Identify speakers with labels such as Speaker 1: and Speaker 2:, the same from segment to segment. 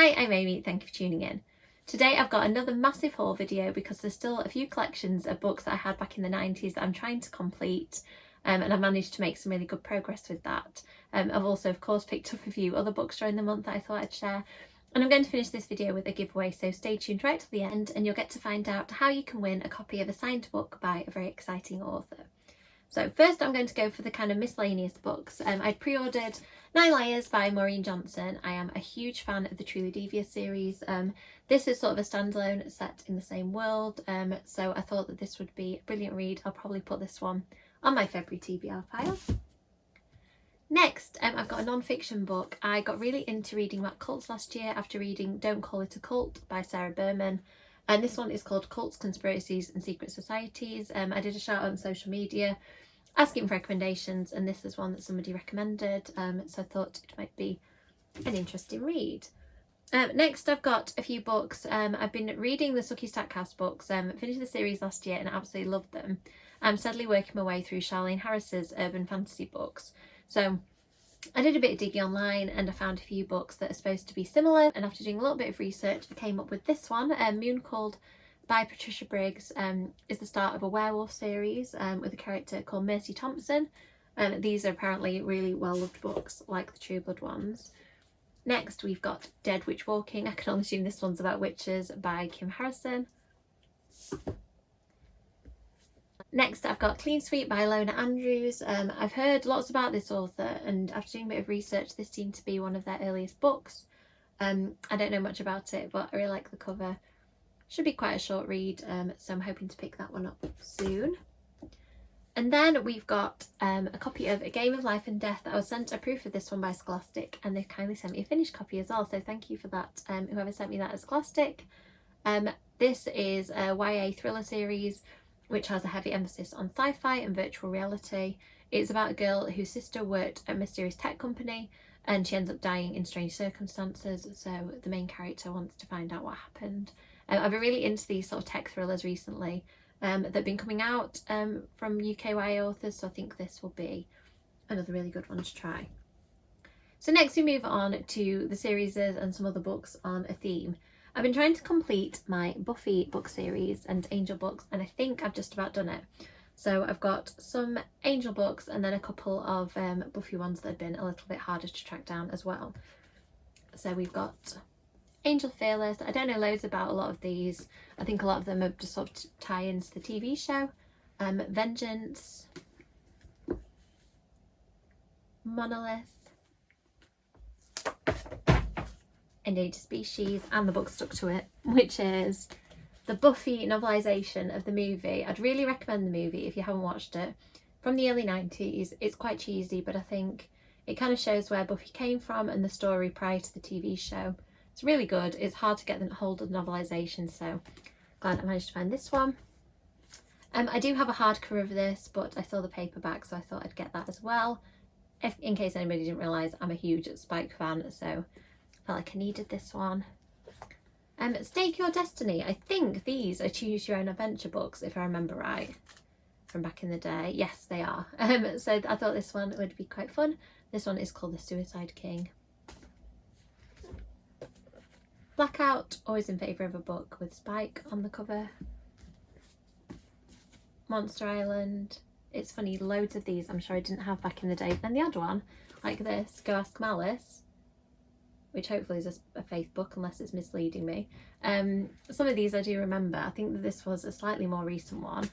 Speaker 1: Hi, I'm Amy, thank you for tuning in. Today I've got another massive haul video because there's still a few collections of books that I had back in the 90s that I'm trying to complete, and I've managed to make some really good progress with that. I've also of course picked up a few other books during the month that I thought I'd share, and I'm going to finish this video with a giveaway, so stay tuned right to the end and you'll get to find out how you can win a copy of a signed book by a very exciting author. So first I'm going to go for the kind of miscellaneous books. I'd pre-ordered 9 Layers by Maureen Johnson. I am a huge fan of the Truly Devious series. This is sort of a standalone set in the same world, so I thought that this would be a brilliant read. I'll probably put this one on my February TBR pile. Next, I've got a non-fiction book. I got really into reading about cults last year after reading Don't Call It a Cult by Sarah Berman. And this one is called Cults, Conspiracies and Secret Societies. I did a shout out on social media asking for recommendations, and this is one that somebody recommended, so I thought it might be an interesting read. Next I've got a few books. I've been reading the Suki Stackhouse books, finished the series last year and I absolutely loved them. I'm steadily working my way through Charlaine Harris's urban fantasy books. So I did a bit of digging online and I found a few books that are supposed to be similar, and after doing a little bit of research I came up with this one. Moon Called by Patricia Briggs is the start of a werewolf series with a character called Mercy Thompson. These are apparently really well loved books like the True Blood ones. Next we've got Dead Witch Walking. I can only assume this one's about witches by Kim Harrison. Next I've got Clean Sweep by Lona Andrews. I've heard lots about this author, and after doing a bit of research this seemed to be one of their earliest books. I don't know much about it, but I really like the cover. Should be quite a short read, so I'm hoping to pick that one up soon. And then we've got a copy of A Game of Life and Death. I was sent a proof of this one by Scholastic, and they've kindly sent me a finished copy as well, so thank you for that, whoever sent me that at Scholastic. This is a YA thriller series which has a heavy emphasis on sci-fi and virtual reality. It's about a girl whose sister worked at a mysterious tech company and she ends up dying in strange circumstances, so the main character wants to find out what happened. I've been really into these sort of tech thrillers recently that have been coming out from UK YA authors, so I think this will be another really good one to try. So next we move on to the series and some other books on a theme. I've been trying to complete my Buffy book series and Angel books, and I think I've just about done it. So I've got some Angel books and then a couple of Buffy ones that have been a little bit harder to track down as well. So we've got Angel Fearless. I don't know loads about a lot of these. I think a lot of them are just sort of tie-ins to the TV show. Vengeance, Monolith, Endangered Species, and the book stuck to it, which is the Buffy novelisation of the movie. I'd really recommend the movie if you haven't watched it. From the early 90s. It's quite cheesy, but I think it kind of shows where Buffy came from and the story prior to the TV show. It's really good. It's hard to get hold of the novelisation, so glad I managed to find this one. I do have a hardcover of this, but I saw the paperback, so I thought I'd get that as well. In case anybody didn't realise, I'm a huge Spike fan, so I felt like I needed this one. Stake Your Destiny. I think these are Choose Your Own Adventure books, if I remember right, from back in the day. Yes, they are. So I thought this one would be quite fun. This one is called The Suicide King. Blackout, always in favour of a book with Spike on the cover. Monster Island. It's funny, loads of these I'm sure I didn't have back in the day. Then the odd one, like this, Go Ask Malice, which hopefully is a faith book unless it's misleading me. Some of these I do remember. I think that this was a slightly more recent one.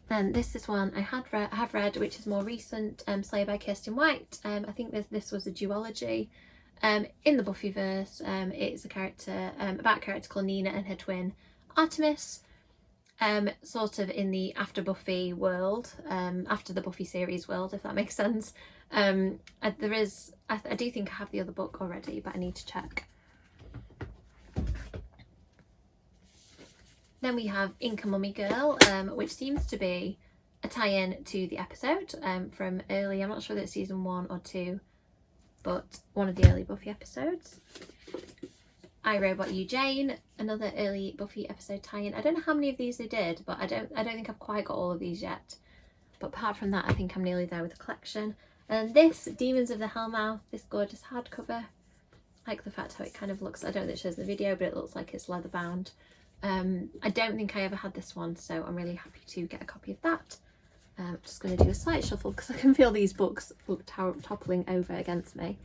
Speaker 1: Then this is one I have read, which is more recent, Slay by Kirsten White. I think this was a duology in the Buffyverse. It's about a character called Nina and her twin Artemis, sort of in the after Buffy world, after the Buffy series world, if that makes sense. I do think I have the other book already, but I need to check. Then we have Ink and Mummy Girl, which seems to be a tie-in to the episode from early, I'm not sure that it's season 1 or 2, but one of the early Buffy episodes. I, Robot You, Jane, another early Buffy episode tie-in. I don't know how many of these they did, but I don't think I've quite got all of these yet. But apart from that, I think I'm nearly there with the collection. And this, Demons of the Hellmouth, this gorgeous hardcover. I like the fact how it kind of looks, I don't know if it shows in the video, but it looks like it's leather bound. I don't think I ever had this one, so I'm really happy to get a copy of that. I'm just going to do a slight shuffle because I can feel these books toppling over against me.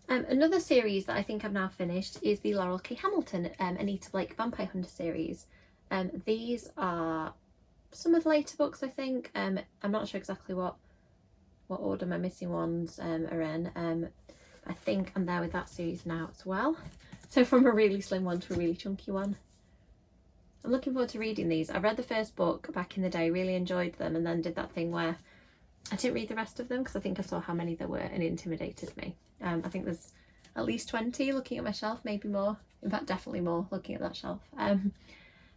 Speaker 1: Another series that I think I've now finished is the Laurel K. Hamilton Anita Blake Vampire Hunter series. These are some of the later books, I think. I'm not sure exactly what order my missing ones are in. I think I'm there with that series now as well. So from a really slim one to a really chunky one. I'm looking forward to reading these. I read the first book back in the day, really enjoyed them, and then did that thing where I didn't read the rest of them because I think I saw how many there were and it intimidated me. I think there's at least 20 looking at my shelf, maybe more. In fact, definitely more looking at that shelf.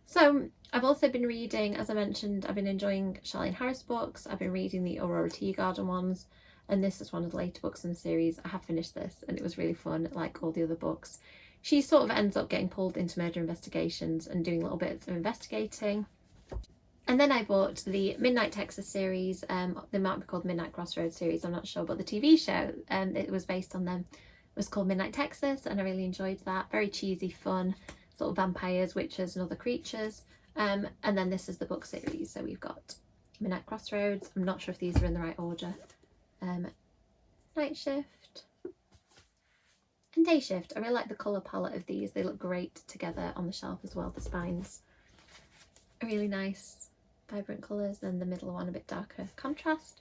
Speaker 1: So I've also been reading, as I mentioned, I've been enjoying Charlaine Harris books. I've been reading the Aurora Tea Garden ones, and this is one of the later books in the series. I have finished this and it was really fun, like all the other books. She sort of ends up getting pulled into murder investigations and doing little bits of investigating. And then I bought the Midnight Texas series. They might be called Midnight Crossroads series, I'm not sure, but the TV show it was based on them was called Midnight Texas, and I really enjoyed that. Very cheesy, fun, sort of vampires, witches and other creatures. And then this is the book series. So we've got Midnight Crossroads. I'm not sure if these are in the right order. Night Shift and Day Shift. I really like the colour palette of these. They look great together on the shelf as well. The spines are really nice, vibrant colours, and the middle one a bit darker contrast.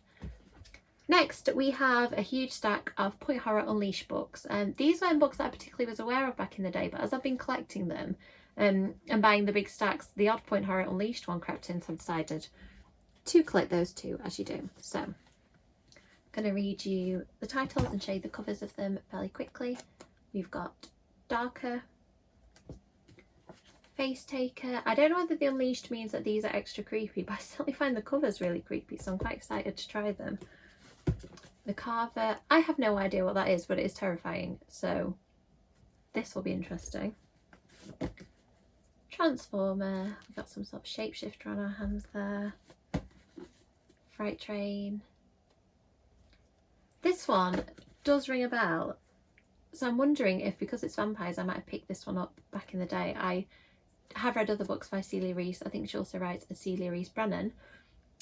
Speaker 1: Next we have a huge stack of Point Horror Unleashed books. These weren't books that I particularly was aware of back in the day, but as I've been collecting them and buying the big stacks, the odd Point Horror Unleashed one crept in, so I've decided to collect those too, as you do. So I'm going to read you the titles and show you the covers of them fairly quickly. We've got Darker, Face Taker. I don't know whether the Unleashed means that these are extra creepy, but I certainly find the covers really creepy, so I'm quite excited to try them. The Carver. I have no idea what that is, but it is terrifying, so this will be interesting. Transformer. We've got some sort of shapeshifter on our hands there. Fright Train. This one does ring a bell. So I'm wondering if, because it's vampires, I might have picked this one up back in the day. I have read other books by Celia Reese. I think she also writes as Celia Reese Brennan.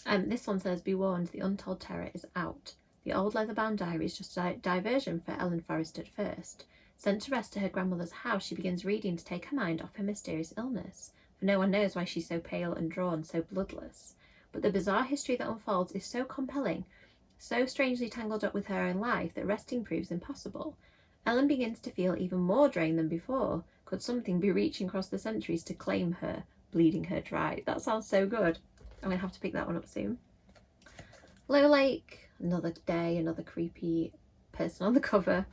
Speaker 1: This one says, "Be warned, the untold terror is out. The old leather-bound diary is just a diversion for Ellen Forrest at first. Sent to rest at her grandmother's house, she begins reading to take her mind off her mysterious illness. For no one knows why she's so pale and drawn, so bloodless. But the bizarre history that unfolds is so compelling, so strangely tangled up with her own life, that resting proves impossible. Ellen begins to feel even more drained than before. Could something be reaching across the centuries to claim her, bleeding her dry?" That sounds so good. I'm going to have to pick that one up soon. Low Lake, another day, another creepy person on the cover.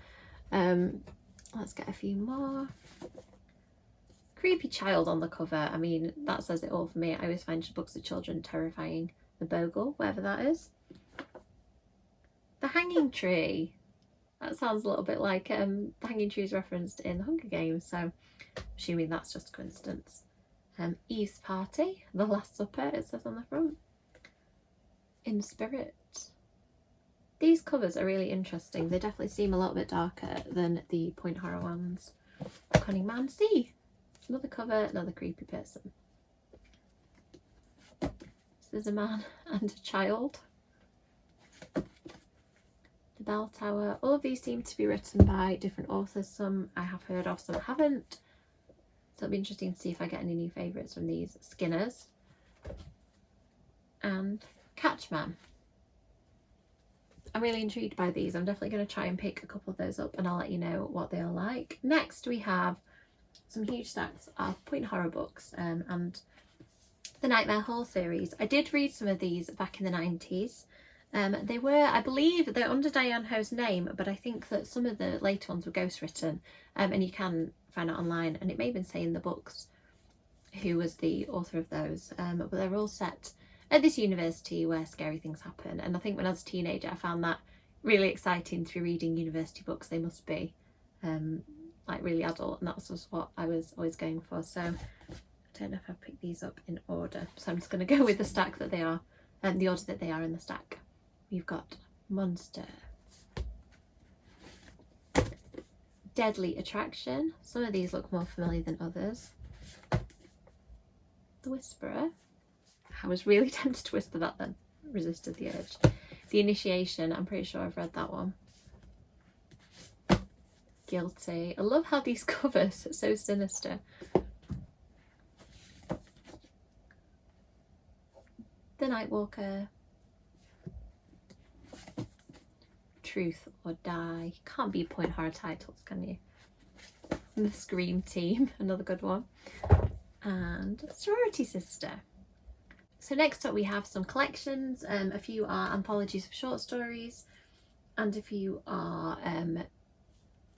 Speaker 1: Let's get a few more. Creepy child on the cover. I mean, that says it all for me. I always find books of children terrifying. The Bogle, wherever that is. The Hanging Tree. That sounds a little bit like the Hanging Tree is referenced in the Hunger Games, so I'm assuming that's just a coincidence. Eve's Party, The Last Supper, it says on the front. In Spirit. These covers are really interesting. They definitely seem a little bit darker than the Point Horror ones. Cunning Man C. Another cover, another creepy person. This is a man and a child. The Bell Tower. All of these seem to be written by different authors. Some I have heard of, some I haven't. So it'll be interesting to see if I get any new favourites from these. Skinners. And Catchman. I'm really intrigued by these. I'm definitely going to try and pick a couple of those up and I'll let you know what they are like. Next we have some huge stacks of Point Horror books and the Nightmare Hall series. I did read some of these back in the 90s. They were, I believe, they're under Diane Ho's name, but I think that some of the later ones were ghostwritten, and you can find out online, and it may even say in the books who was the author of those, but they're all set at this university where scary things happen, and I think when I was a teenager I found that really exciting to be reading university books. They must be like really adult, and that's just what I was always going for. So I don't know if I've picked these up in order, so I'm just going to go with the stack that they are, the order that they are in the stack. We've got Monster, Deadly Attraction. Some of these look more familiar than others. The Whisperer. I was really tempted to whisper that then. Resisted the urge. The Initiation. I'm pretty sure I've read that one. Guilty. I love how these covers are so sinister. The Nightwalker. Truth or Die. Can't be point horror titles, can you? And the Scream Team, another good one. And Sorority Sister. So next up we have some collections. A few are anthologies of short stories and a few are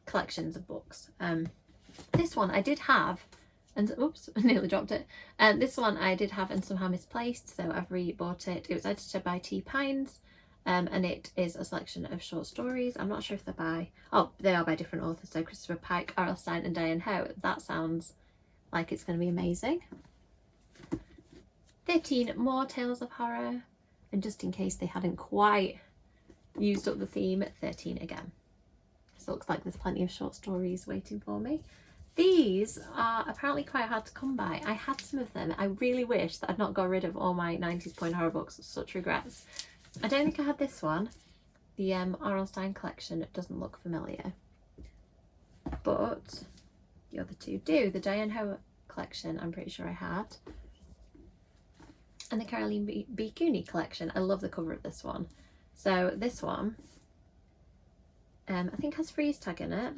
Speaker 1: collections of books. This one I did have, and oops, I nearly dropped it. This one I did have and somehow misplaced, so I've re-bought it. It was edited by T. Pines, and it is a selection of short stories. I'm not sure if they're by, oh, they are by different authors, so Christopher Pike, R.L. Stine and Diane Ho. That sounds like it's going to be amazing. 13 more Tales of Horror, and just in case they hadn't quite used up the theme, 13 again. So it looks like there's plenty of short stories waiting for me. These are apparently quite hard to come by. I had some of them. I really wish that I'd not got rid of all my 90s point horror books. Such regrets. I don't think I had this one. The R.L. Stine collection. It doesn't look familiar. But the other two do. The Diane Ho collection I'm pretty sure I had. And the Charlaine B. Cooney collection. I love the cover of this one. So this one, I think has freeze tag in it.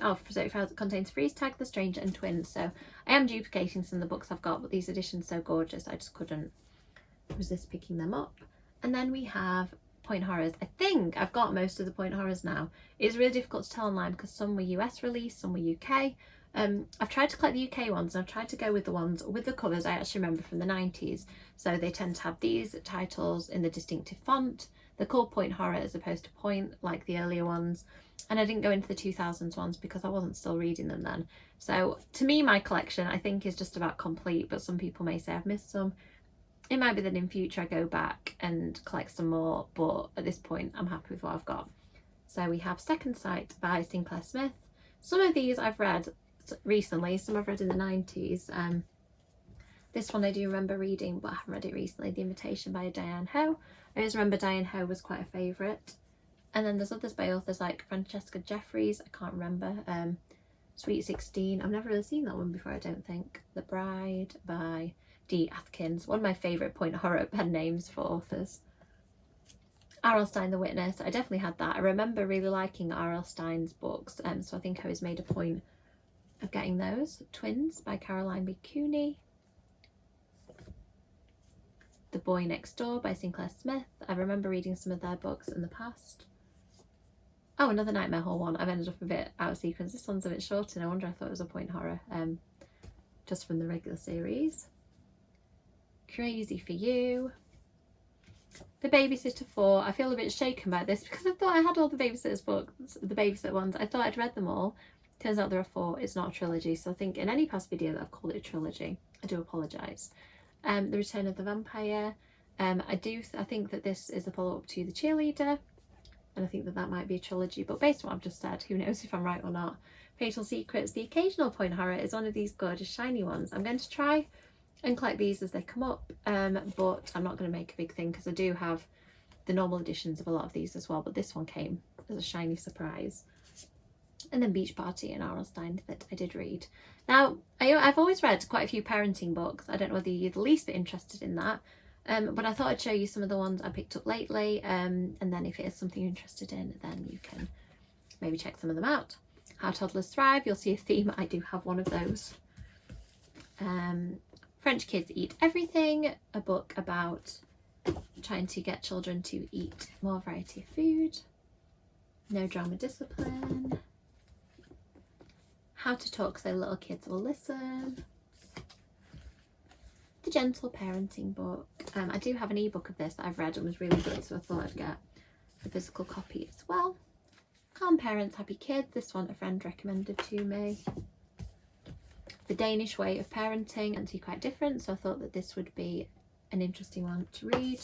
Speaker 1: Oh, so it contains freeze tag, The Stranger and Twins. So I am duplicating some of the books I've got, but these editions are so gorgeous I just couldn't resist picking them up. And then we have point horrors. I think I've got most of the point horrors now. It's really difficult to tell online because some were US released, some were UK. I've tried to collect the UK ones and I've tried to go with the ones with the covers I actually remember from the 90s. So they tend to have these titles in the distinctive font. They're called point horror as opposed to point like the earlier ones. And I didn't go into the 2000s ones because I wasn't still reading them then. So to me, my collection I think is just about complete, but some people may say I've missed some. It might be that in future I go back and collect some more, but at this point I'm happy with what I've got. So we have Second Sight by Sinclair Smith. Some of these I've read recently, some I've read in the 90s. This one I do remember reading, but I haven't read it recently. The Invitation by Diane Ho. I always remember Diane Ho was quite a favourite. And then there's others by authors like Francesca Jeffries, I can't remember. Sweet 16, I've never really seen that one before, I don't think. The Bride by D. Atkins, one of my favourite point horror pen names for authors. R.L. Stine, The Witness, I definitely had that. I remember really liking R.L. Stine's books, so I think I always made a point of getting those. Twins by Charlaine B. Cooney. The Boy Next Door by Sinclair Smith. I remember reading some of their books in the past. Oh, another Nightmare Hall one. I've ended up a bit out of sequence. This one's a bit shorter. No wonder I thought it was a point horror, just from the regular series. Crazy for You. The Babysitter 4. I feel a bit shaken by this because I thought I had all the Babysitter's books, the Babysitter ones. I thought I'd read them all. Turns out there are 4. It's not a trilogy. So I think in any past video that I've called it a trilogy. I do apologise. The Return of the Vampire. I think that this is a follow-up to The Cheerleader. And I think that that might be a trilogy, but based on what I've just said, who knows if I'm right or not. Fatal Secrets, the occasional point horror, is one of these gorgeous shiny ones. I'm going to try and collect these as they come up, but I'm not going to make a big thing because I do have the normal editions of a lot of these as well, but this one came as a shiny surprise. And then Beach Party and R.L. Stine that I did read. Now, I've always read quite a few parenting books. I don't know whether you're the least bit interested in that. But I thought I'd show you some of the ones I picked up lately, and then if it is something you're interested in, then you can maybe check some of them out. How Toddlers Thrive, you'll see a theme. I do have one of those. French Kids Eat Everything, a book about trying to get children to eat more variety of food. No Drama Discipline. How to Talk So Little Kids Will Listen. The Gentle Parenting book. I do have an ebook of this that I've read and was really good, so I thought I'd get a physical copy as well. Calm Parents, Happy Kids. This one a friend recommended to me. The Danish Way of Parenting, and two quite different, so I thought that this would be an interesting one to read.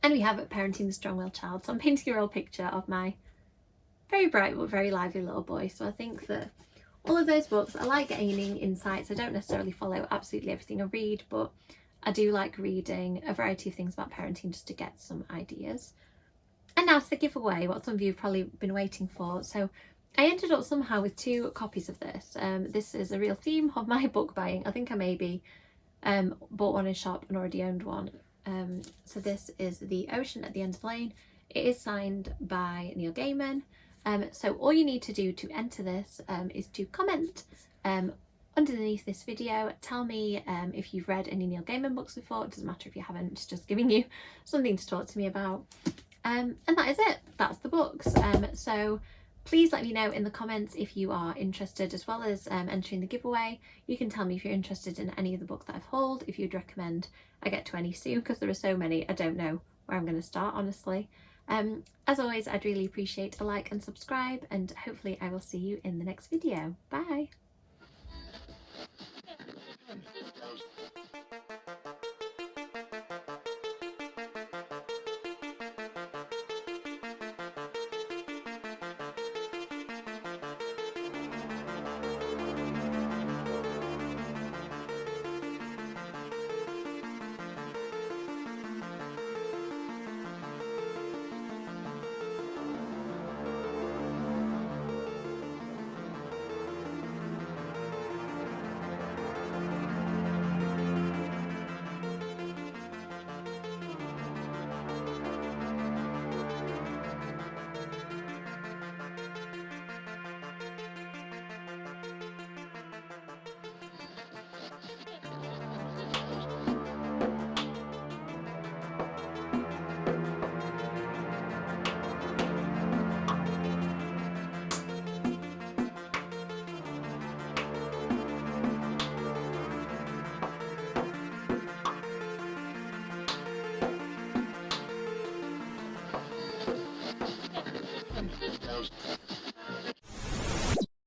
Speaker 1: And we have Parenting the Strong-Willed Child. So I'm painting a real picture of my very bright but very lively little boy. So I think that all of those books, I like gaining insights. I don't necessarily follow absolutely everything I read, but I do like reading a variety of things about parenting just to get some ideas. And now to the giveaway, what some of you have probably been waiting for. So I ended up somehow with 2 copies of this. This is a real theme of my book buying. I think I maybe bought one in shop and already owned one. So this is The Ocean at the End of the Lane. It is signed by Neil Gaiman. So all you need to do to enter this is to comment underneath this video. Tell me if you've read any Neil Gaiman books before. It doesn't matter if you haven't, it's just giving you something to talk to me about. And that is it. That's the books. So please let me know in the comments if you are interested, as well as entering the giveaway. You can tell me if you're interested in any of the books that I've hauled, if you'd recommend I get to any soon, because there are so many I don't know where I'm going to start, honestly. As always, I'd really appreciate a like and subscribe, and hopefully I will see you in the next video. Bye!